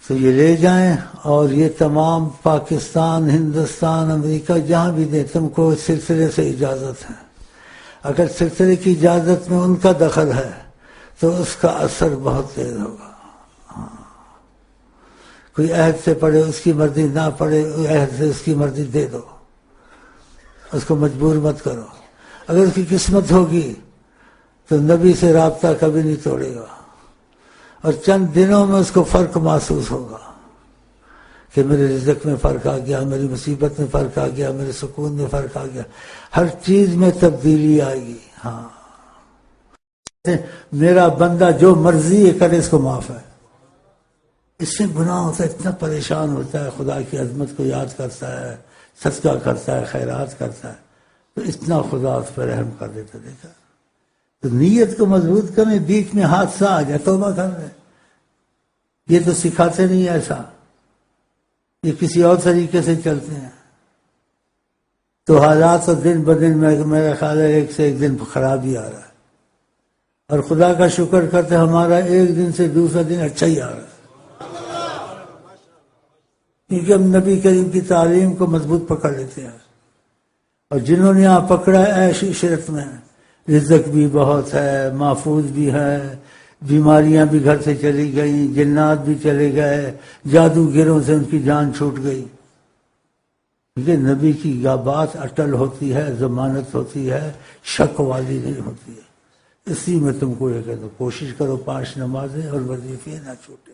تو یہ لے جائیں اور یہ تمام پاکستان، ہندوستان، امریکہ جہاں بھی دیں، تم کو اس سلسلے سے اجازت ہے۔ اگر سلسلے کی اجازت میں ان کا دخل ہے تو اس کا اثر بہت تیز ہوگا۔ کوئی عہد سے پڑھے، اس کی مرضی نہ پڑھے، عہد سے اس کی مرضی دے دو، اس کو مجبور مت کرو۔ اگر اس کی قسمت ہوگی تو نبی سے رابطہ کبھی نہیں توڑے گا، اور چند دنوں میں اس کو فرق محسوس ہوگا کہ میرے رزق میں فرق آ گیا، میری مصیبت میں فرق آ گیا، میرے سکون میں فرق آ گیا، ہر چیز میں تبدیلی آئے گی۔ ہاں، میرا بندہ جو مرضی کرے اس کو معاف ہے۔ اس سے گناہ ہوتا ہے، اتنا پریشان ہوتا ہے، خدا کی عظمت کو یاد کرتا ہے، صدقہ کرتا ہے، خیرات کرتا ہے، تو اتنا خدا اس پر رحم کر دیتا۔ دیکھا، تو نیت کو مضبوط کریں، بیچ میں حادثہ آ جائے توبہ کر لیں۔ یہ تو سکھاتے نہیں ایسا، یہ کسی اور طریقے سے چلتے ہیں، تو حالات تو دن بدن میرا خیال ہے ایک سے ایک دن خراب ہی آ رہا ہے، اور خدا کا شکر کرتے ہمارا ایک دن سے دوسرا دن اچھا ہی آ رہا ہے، کیونکہ ہم نبی کریم کی تعلیم کو مضبوط پکڑ لیتے ہیں۔ اور جنہوں نے یہاں پکڑا عیش عشرت میں، رزق بھی بہت ہے، محفوظ بھی ہے، بیماریاں بھی گھر سے چلی گئیں، جنات بھی چلے گئے، جادوگروں سے ان کی جان چھوٹ گئی، کیونکہ نبی کی یہ بات اٹل ہوتی ہے، ضمانت ہوتی ہے، شک والی نہیں ہوتی ہے۔ اسی میں تم کو یہ کہتا ہوں، کوشش کرو 5 نمازیں اور وظیفے نہ چھوٹے،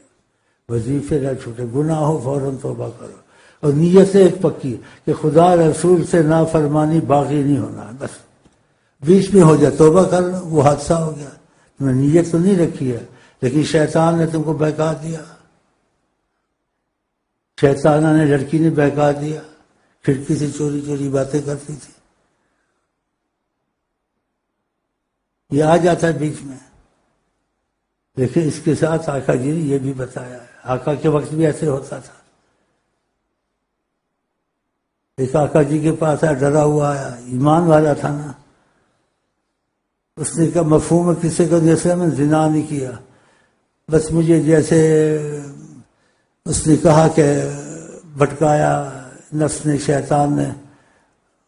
وظیفے نہ چھوٹے، گناہ ہو فوراً توبہ کرو، اور نیت سے ایک پکی کہ خدا رسول سے نافرمانی باقی نہیں ہونا ہے، بس بیچ میں ہو جائے توبہ کر لو، وہ حادثہ ہو گیا، تم نے نیت تو نہیں رکھی ہے، لیکن شیطان نے تم کو بہکا دیا، شیطانہ نے، لڑکی نے بہکا دیا، کھڑکی سے چوری چوری باتیں کرتی تھی، یہ آ جاتا ہے بیچ میں۔ لیکن اس کے ساتھ آقا جی نے یہ بھی بتایا ہے، آقا کے وقت بھی ایسے ہوتا تھا۔ ایک آقا جی کے پاس آیا، ڈرا ہوا آیا، ایمان والا تھا نا، اس نے کہا مفہوم کسی کو جیسے میں زنا نہیں کیا، بس مجھے جیسے اس نے کہا کہ بھٹکایا نفس نے، شیطان نے،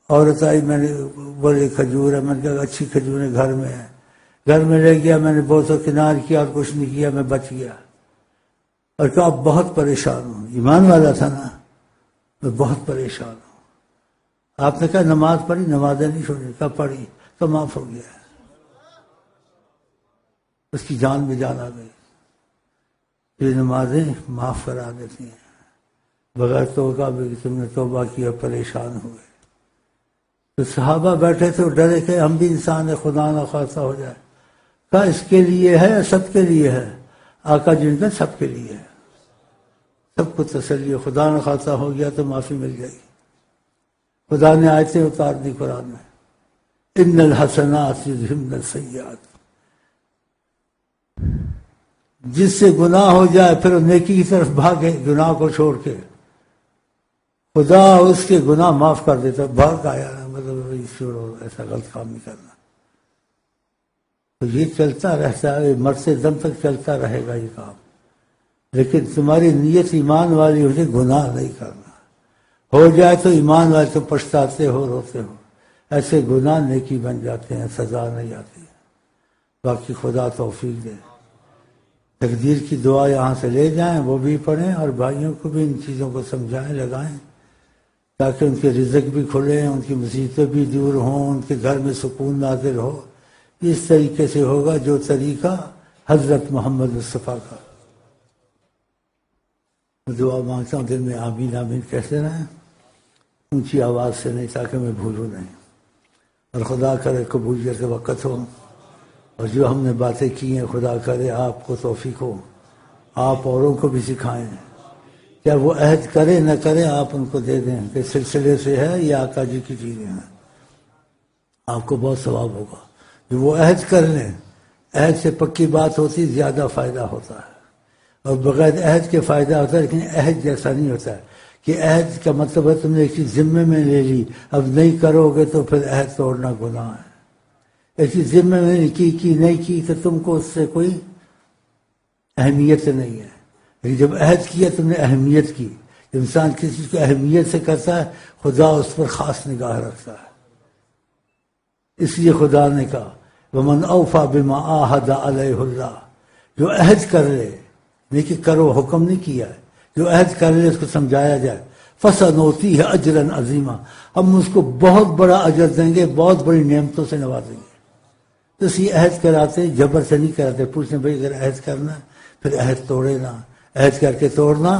عورت آئی، میں نے بولے کھجور ہے، میں نے کہا اچھی کھجوریں گھر میں ہے، گھر میں لے گیا، میں نے بوسو کنار کیا اور کچھ نہیں کیا، میں بچ گیا، اور کہا اب بہت پریشان ہوں، ایمان والا تھا نا، میں بہت پریشان ہوں۔ آپ نے کہا نماز پڑھی؟ نمازیں نہیں چھوڑی، کہا پڑھی، تو معاف ہو گیا، اس کی جان میں جان آ گئی۔ یہ نمازیں معاف کرا دیتی ہیں بغیر توبہ بھی، کہ تم نے توبہ کیا پریشان ہوئے۔ تو صحابہ بیٹھے تھے، ڈرے کہ ہم بھی انسان ہیں، خدا نہ خواستہ ہو جائے، کہا اس کے لیے ہے، سب کے لیے ہے؟ آقا جن کا سب کے لیے ہے، سب کو تسلی ہے، خدا نہ خواستہ ہو گیا تو معافی مل جائے گی۔ خدا نے آیتیں اتار دی قرآن میں، ان الحسنات یذہبن السیئات، جس سے گناہ ہو جائے پھر نیکی کی طرف بھاگے، گناہ کو چھوڑ کے، خدا اس کے گناہ معاف کر دیتا۔ بھاگ آیا مطلب چھوڑو، ایسا غلط کام نہیں کرنا، تو یہ چلتا رہتا ہے، مرتے دم تک چلتا رہے گا یہ کام، لیکن تمہاری نیت ایمان والی ہو جائے، گناہ نہیں کرنا، ہو جائے تو ایمان والے، تو پچھتاتے ہو، روتے ہو، ایسے گناہ نیکی بن جاتے ہیں، سزا نہیں آتی۔ باقی خدا توفیق دے، تقدیر کی دعا یہاں سے لے جائیں، وہ بھی پڑھیں، اور بھائیوں کو بھی ان چیزوں کو سمجھائیں، لگائیں، تاکہ ان کے رزق بھی کھلیں، ان کی مصیبتیں بھی دور ہوں، ان کے گھر میں سکون نازل ہو۔ اس طریقے سے ہوگا جو طریقہ حضرت محمد مصطفیٰ کا۔ دعا مانگتا ہوں، دل میں آمین آمین کہتے رہیں، اونچی آواز سے نہیں، تاکہ میں بھولوں نہیں، اور خدا کرے قبولیت کے وقت ہو، اور جو ہم نے باتیں کی ہیں خدا کرے آپ کو توفیق ہو، آپ اوروں کو بھی سکھائیں، کیا وہ عہد کرے نہ کرے آپ ان کو دے دیں کہ سلسلے سے ہے یا آقا جی کی چیزیں ہیں، آپ کو بہت ثواب ہوگا۔ جو وہ عہد کر لیں، عہد سے پکی بات ہوتی، زیادہ فائدہ ہوتا ہے، اور بغیر عہد کے فائدہ ہوتا ہے، لیکن عہد جیسا نہیں ہوتا ہے کہ عہد کا مطلب ہے تم نے ایک چیز ذمے میں لے لی، اب نہیں کرو گے تو پھر عہد توڑنا گناہ ہے۔ ایک چیز ذمے میں کی نہیں کی تو تم کو اس سے کوئی اہمیت نہیں ہے، لیکن جب عہد کیا تم نے اہمیت کی. جب انسان کسی چیز کو اہمیت سے کرتا ہے خدا اس پر خاص نگاہ رکھتا ہے. اس لیے خدا نے کہا وَمَنْ أَوْفَى بِمَا عَاهَدَ عَلَيْهُ اللَّهُ، جو عہد کر لے، لیکن کرو حکم نہیں کیا ہے، جو عہد کر لے اس کو سمجھایا جائے. فَسَنُؤْتِيهِ أَجْرًا عَظِيمًا، ہم اس کو بہت بڑا اجر دیں گے، بہت بڑی نعمتوں سے نوازیں گے. تو اس لیے عہد کراتے جبر سے نہیں کراتے. پوچھیں بھائی اگر عہد کرنا ہے پھر عہد توڑے نا. عہد کر کے توڑنا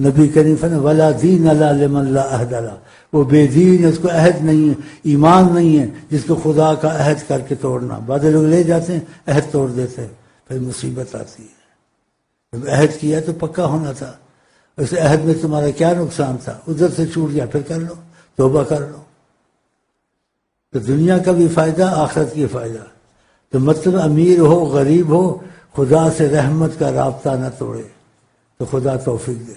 نبی کریم فرمایا وَلَا دِينَ لَا لِمَن لَا عَهْدَ لَهُ، وہ بے دین ہے، اس کو عہد نہیں ہے، ایمان نہیں ہے جس کو خدا کا عہد کر کے توڑنا. بعض لوگ لے جاتے ہیں عہد توڑ دیتے ہیں، پھر مصیبت آتی ہے. جب عہد کیا تو پکا ہونا تھا. اس عہد میں تمہارا کیا نقصان تھا؟ ادھر سے چھوٹ گیا پھر کر لو، توبہ کر لو. تو دنیا کا بھی فائدہ، آخرت کی فائدہ. تو مطلب امیر ہو غریب ہو خدا سے رحمت کا رابطہ نہ توڑے. تو خدا توفیق دے.